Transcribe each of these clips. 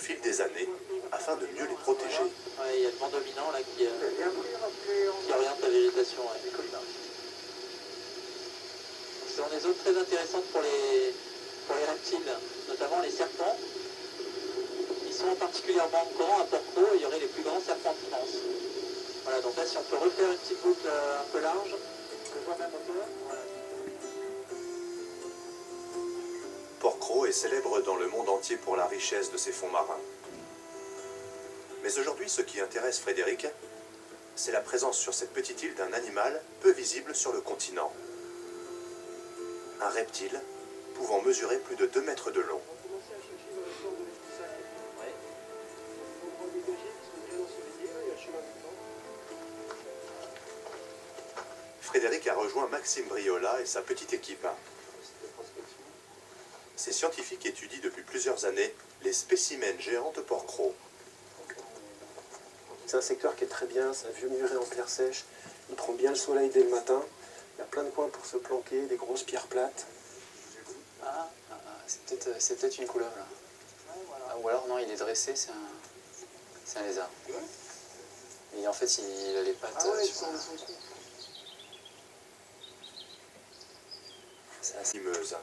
fil des années afin de mieux les protéger. Ouais, il y a le vent dominant là qui oriente la végétation. Ouais. Ce sont des zones très intéressantes pour les reptiles, notamment les serpents. Ils sont particulièrement grands à Porquerolles, il y aurait les plus grands serpents de France. Voilà, donc là si on peut refaire une petite boucle un peu large, on voit même hauteur. Voilà. Porquerolles est célèbre dans le monde entier pour la richesse de ses fonds marins. Mais aujourd'hui, ce qui intéresse Frédéric, c'est la présence sur cette petite île d'un animal peu visible sur le continent. Un reptile pouvant mesurer plus de 2 mètres de long. Frédéric a rejoint Maxime Briola et sa petite équipe. Ces scientifiques étudient depuis plusieurs années les spécimens géants de Porquerolles. C'est un secteur qui est très bien, c'est un vieux muret en terre sèche. Il prend bien le soleil dès le matin. Il y a plein de coins pour se planquer, des grosses pierres plates. C'est peut-être une couleuvre là. Ah, ou alors non, il est dressé, c'est un lézard. Et en fait, il a les pattes sur C'est assez limeuse,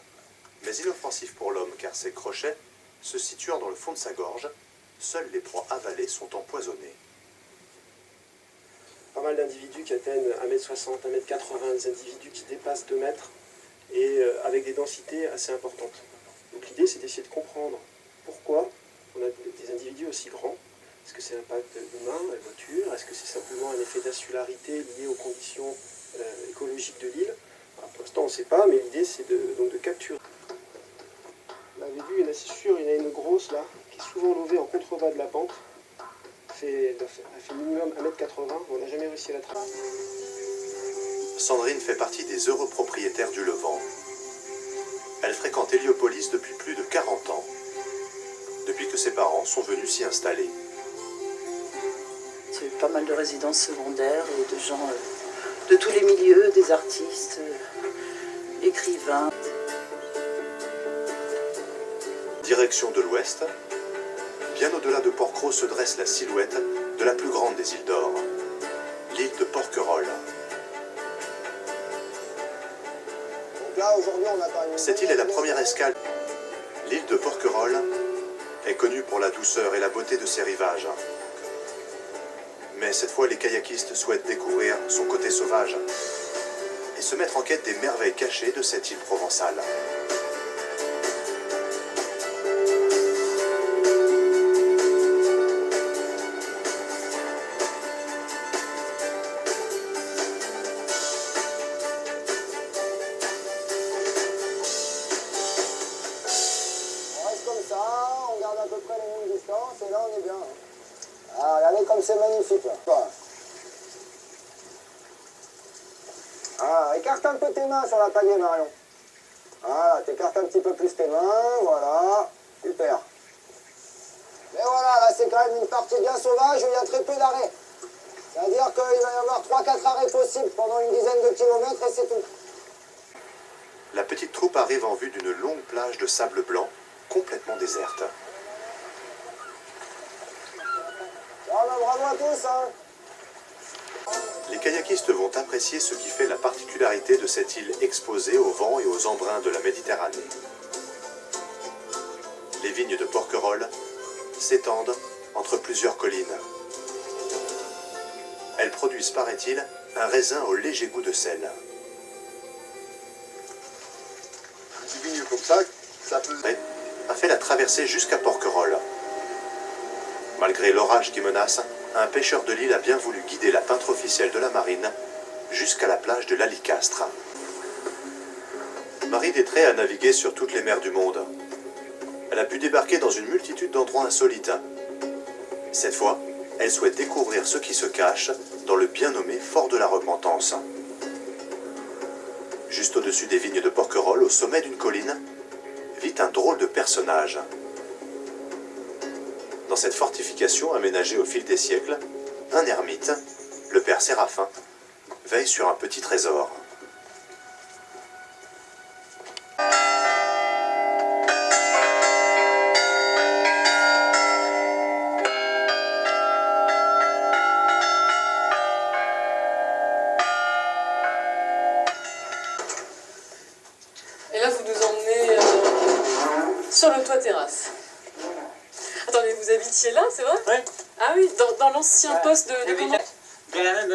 mais inoffensif pour l'homme car ses crochets, se situant dans le fond de sa gorge, seules les proies avalées sont empoisonnées. Pas mal d'individus qui atteignent 1m60, 1m80, des individus qui dépassent 2 mètres et avec des densités assez importantes. Donc l'idée c'est d'essayer de comprendre pourquoi on a des individus aussi grands. Est-ce que c'est l'impact humain, la voiture? Est-ce que c'est simplement un effet d'insularité lié aux conditions écologiques de l'île? Pour l'instant on ne sait pas, mais l'idée c'est de capturer. Vous l'avez vu, il y en a, c'est sûr, il y en a une grosse là, qui est souvent levée en contrebas de la pente. Elle fait minimum 1m80, on n'a jamais réussi à la traverser. Sandrine fait partie des heureux propriétaires du Levant. Elle fréquente Héliopolis depuis plus de 40 ans, depuis que ses parents sont venus s'y installer. C'est pas mal de résidences secondaires et de gens de tous les milieux, des artistes, écrivains. Direction de l'ouest, bien au-delà de Porquerolles se dresse la silhouette de la plus grande des îles d'Or, l'île de Porquerolles. Cette île est la première escale. L'île de Porquerolles est connue pour la douceur et la beauté de ses rivages. Mais cette fois, les kayakistes souhaitent découvrir son côté sauvage et se mettre en quête des merveilles cachées de cette île provençale. Ah, regardez comme c'est magnifique là. Ah, écarte un peu tes mains sur la palier, Marion. Voilà, t'écartes un petit peu plus tes mains, voilà, super. Mais voilà, là c'est quand même une partie bien sauvage où il y a très peu d'arrêts. C'est-à-dire qu'il va y avoir 3-4 arrêts possibles pendant une dizaine de kilomètres et c'est tout. La petite troupe arrive en vue d'une longue plage de sable blanc, complètement déserte. Ah bah, bravo à tous, hein. Les kayakistes vont apprécier ce qui fait la particularité de cette île exposée au vent et aux embruns de la Méditerranée. Les vignes de Porquerolles s'étendent entre plusieurs collines. Elles produisent, paraît-il, un raisin au léger goût de sel. Des vignes comme ça peut... A fait la traversée jusqu'à Porquerolles. Malgré l'orage qui menace, un pêcheur de l'île a bien voulu guider la peintre officielle de la marine jusqu'à la plage de l'Alicastre. Marie Détré a navigué sur toutes les mers du monde. Elle a pu débarquer dans une multitude d'endroits insolites. Cette fois, elle souhaite découvrir ce qui se cache dans le bien nommé Fort de la Repentance. Juste au-dessus des vignes de Porquerolles, au sommet d'une colline, vit un drôle de personnage. Dans cette fortification aménagée au fil des siècles, un ermite, le père Séraphin, veille sur un petit trésor. sur le toit terrasse. Attendez, vous habitiez là, c'est vrai? Oui. Ah oui, dans l'ancien poste de comment? De la même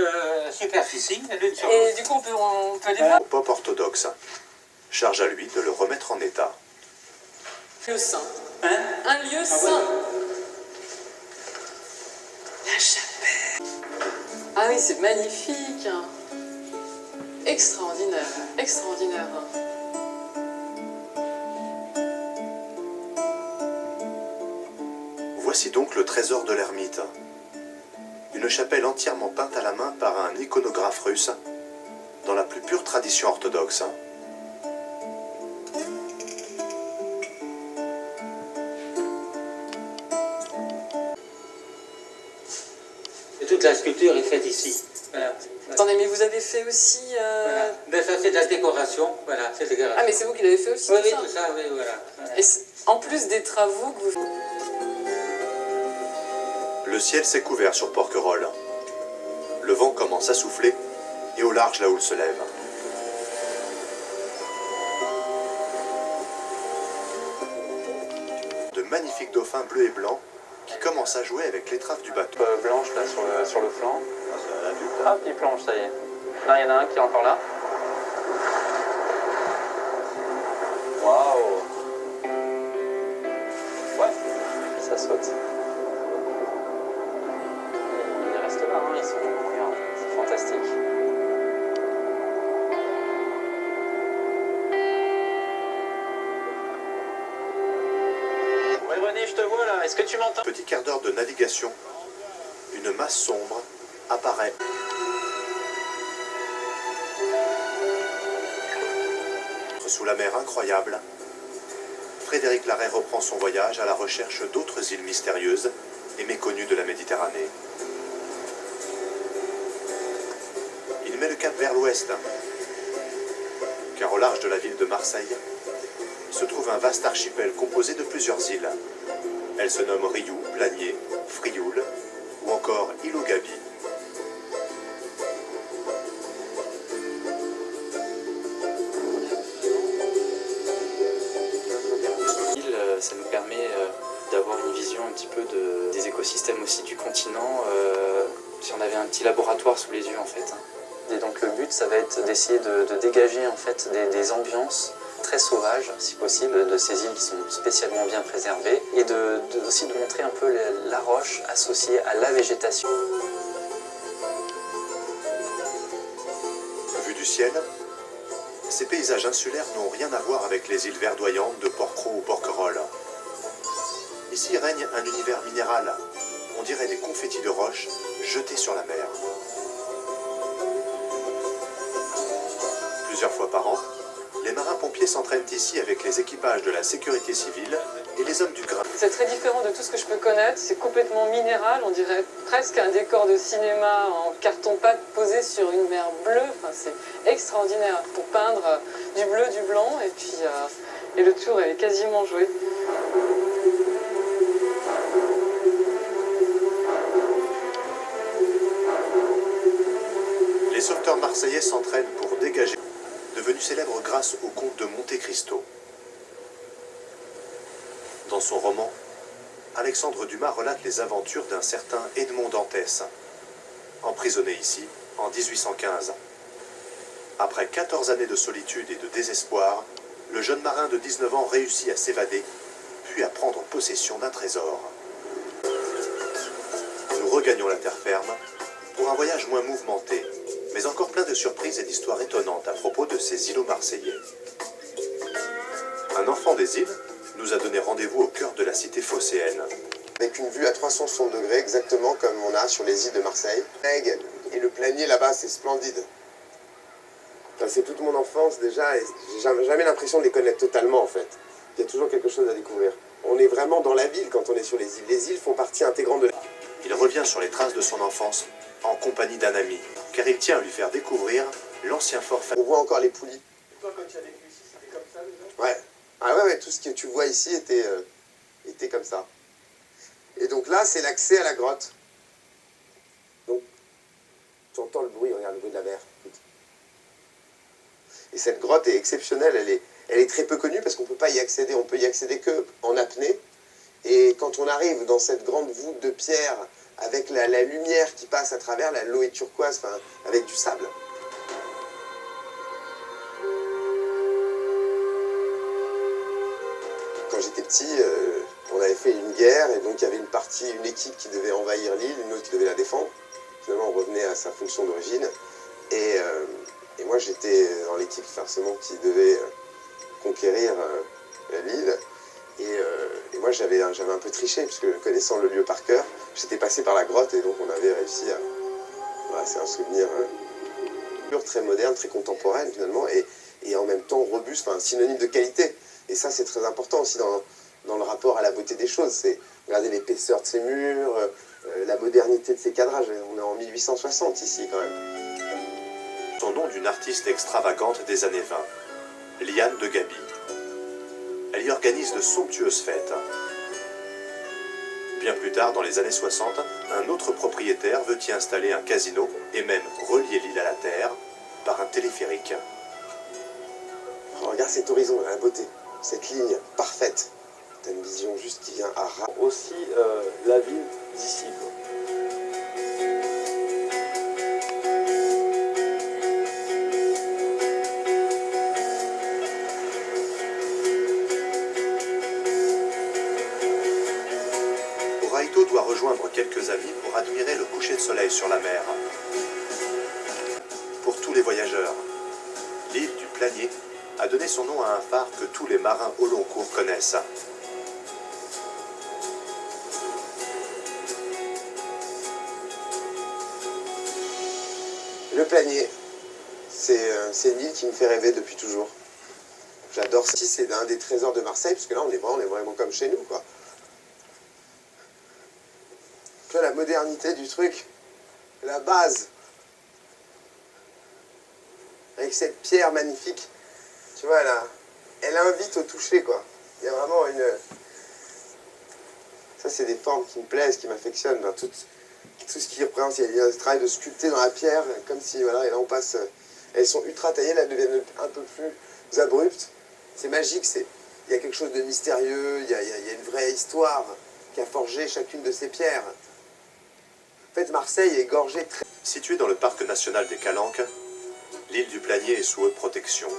superficie, l'une sur Et l'autre. du coup, on peut aller voir. Pop orthodoxe. Charge à lui de le remettre en état. Un lieu saint. Hein? Un lieu saint. voilà. La chapelle. Ah oui, c'est magnifique. Extraordinaire, extraordinaire. Voici donc le trésor de l'ermite. Une chapelle entièrement peinte à la main par un iconographe russe, dans la plus pure tradition orthodoxe. Et toute la sculpture est faite ici. Voilà. Attendez, mais vous avez fait aussi... Voilà. Ben, ça c'est de la décoration. Voilà, c'est de la décoration. Ah, mais c'est vous qui l'avez fait aussi, Oui, tout oui, ça. tout ça, oui, voilà. Voilà. Et en plus des travaux que vous... Le ciel s'est couvert sur Porquerolles. Le vent commence à souffler, et au large la houle se lève. De magnifiques dauphins bleus et blancs qui commencent à jouer avec l'étrave du bateau. Blanche là sur le flanc. Ah, il plonge, ça y est. Là, il y en a un qui est encore là. Waouh! Ouais, ça saute. Ils restent là, hein, ils sont. Regarde, c'est fantastique. Ouais, René, je te vois là. Est-ce que tu m'entends? Petit quart d'heure de navigation, une masse sombre apparaît. Sous la mer incroyable, Frédéric Larrey reprend son voyage à la recherche d'autres îles mystérieuses et méconnues de la Méditerranée. Il met le cap vers l'ouest, car au large de la ville de Marseille se trouve un vaste archipel composé de plusieurs îles. Elles se nomment Riou, Planier, Frioul ou encore Île au Gabi. Ça nous permet d'avoir une vision un petit peu des écosystèmes aussi du continent, si on avait un petit laboratoire sous les yeux en fait. Et donc le but ça va être d'essayer de dégager en fait des ambiances très sauvages si possible de ces îles qui sont spécialement bien préservées et aussi de montrer un peu la roche associée à la végétation. Vue du ciel, ces paysages insulaires n'ont rien à voir avec les îles verdoyantes de Porquerolles ou Porquerolles. Ici règne un univers minéral, on dirait des confettis de roches jetés sur la mer. Plusieurs fois par an, les marins-pompiers s'entraînent ici avec les équipages de la sécurité civile et les hommes du grain. C'est très différent de tout ce que je peux connaître, c'est complètement minéral, on dirait presque un décor de cinéma en carton-pâte posé sur une mer bleue, enfin, c'est extraordinaire pour peindre du bleu, du blanc et puis et le tour est quasiment joué. Les sauveteurs marseillais s'entraînent pour dégager, devenu célèbre grâce au comte de Monte Cristo. Dans son roman, Alexandre Dumas relate les aventures d'un certain Edmond Dantès, emprisonné ici en 1815. Après 14 années de solitude et de désespoir, le jeune marin de 19 ans réussit à s'évader, puis à prendre possession d'un trésor. Nous regagnons la terre ferme pour un voyage moins mouvementé, mais encore plein de surprises et d'histoires étonnantes à propos de ces îlots marseillais. Un enfant des îles nous a donné rendez-vous au cœur de la cité phocéenne. Avec une vue à 360 degrés, exactement comme on a sur les îles de Marseille. L'Aigle et le Planier là-bas, c'est splendide. Enfin, c'est toute mon enfance déjà, et j'ai jamais l'impression de les connaître totalement en fait. Il y a toujours quelque chose à découvrir. On est vraiment dans la ville quand on est sur les îles. Les îles font partie intégrante de la ville. Il revient sur les traces de son enfance en compagnie d'un ami, car il tient à lui faire découvrir l'ancien fort On voit encore les poulies. Et toi, quand tu as vécu ici, c'était comme ça déjà? Ouais. Ah ouais, tout ce que tu vois ici était comme ça. Et donc là, c'est l'accès à la grotte. Donc, tu entends le bruit, regarde le bruit de la mer. Et cette grotte est exceptionnelle, Elle est très peu connue parce qu'on ne peut pas y accéder, on peut y accéder qu'en apnée. Et quand on arrive dans cette grande voûte de pierre, avec la lumière qui passe à travers, l'eau est turquoise, enfin, avec du sable. Quand j'étais petit, on avait fait une guerre, et donc il y avait une équipe qui devait envahir l'île, une autre qui devait la défendre. Finalement, on revenait à sa fonction d'origine. Et moi, j'étais dans l'équipe, forcément, qui devait conquérir l'île. Et moi, j'avais un peu triché, puisque connaissant le lieu par cœur, j'étais passé par la grotte, et donc on avait réussi à... Voilà, c'est un souvenir très moderne, très contemporain, finalement, et en même temps robuste, enfin, synonyme de qualité. Et ça, c'est très important aussi dans le rapport à la beauté des choses. C'est regarder l'épaisseur de ces murs, la modernité de ces cadrages. On est en 1860 ici, quand même. Son nom d'une artiste extravagante des années 20, Liane de Gaby. Elle y organise de somptueuses fêtes. Bien plus tard, dans les années 60, un autre propriétaire veut y installer un casino et même relier l'île à la terre par un téléphérique. Oh, regarde cet horizon, la beauté, cette ligne parfaite. T'as une vision juste qui vient à ras. Aussi la ville d'ici. Raito doit rejoindre quelques amis pour admirer le coucher de soleil sur la mer. Pour tous les voyageurs, l'île du Planier a donné son nom à un phare que tous les marins au long cours connaissent. Le Planier, c'est une île qui me fait rêver depuis toujours. J'adore ça. C'est un des trésors de Marseille, parce que là, on est vraiment comme chez nous, quoi. Tu vois, la modernité du truc, la base, avec cette pierre magnifique, tu vois, elle invite au toucher, quoi. Il y a vraiment une... Ça, c'est des formes qui me plaisent, qui m'affectionnent. Ben, tout ce qui représente, il y a ce travail de sculpter dans la pierre, comme si, voilà, et là, on passe... Elles sont ultra taillées, là, elles deviennent un peu plus abruptes. C'est magique, il y a quelque chose de mystérieux, il y a une vraie histoire qui a forgé chacune de ces pierres. En fait, Marseille est gorgée très... Située dans le parc national des Calanques, l'île du Planier est sous haute protection.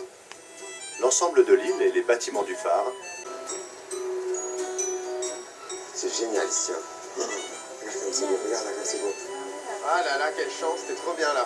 L'ensemble de l'île et les bâtiments du phare. C'est génial ici. Hein. Regarde comme c'est beau, regarde là comme c'est beau. Ah là là, quelle chance, t'es trop bien là.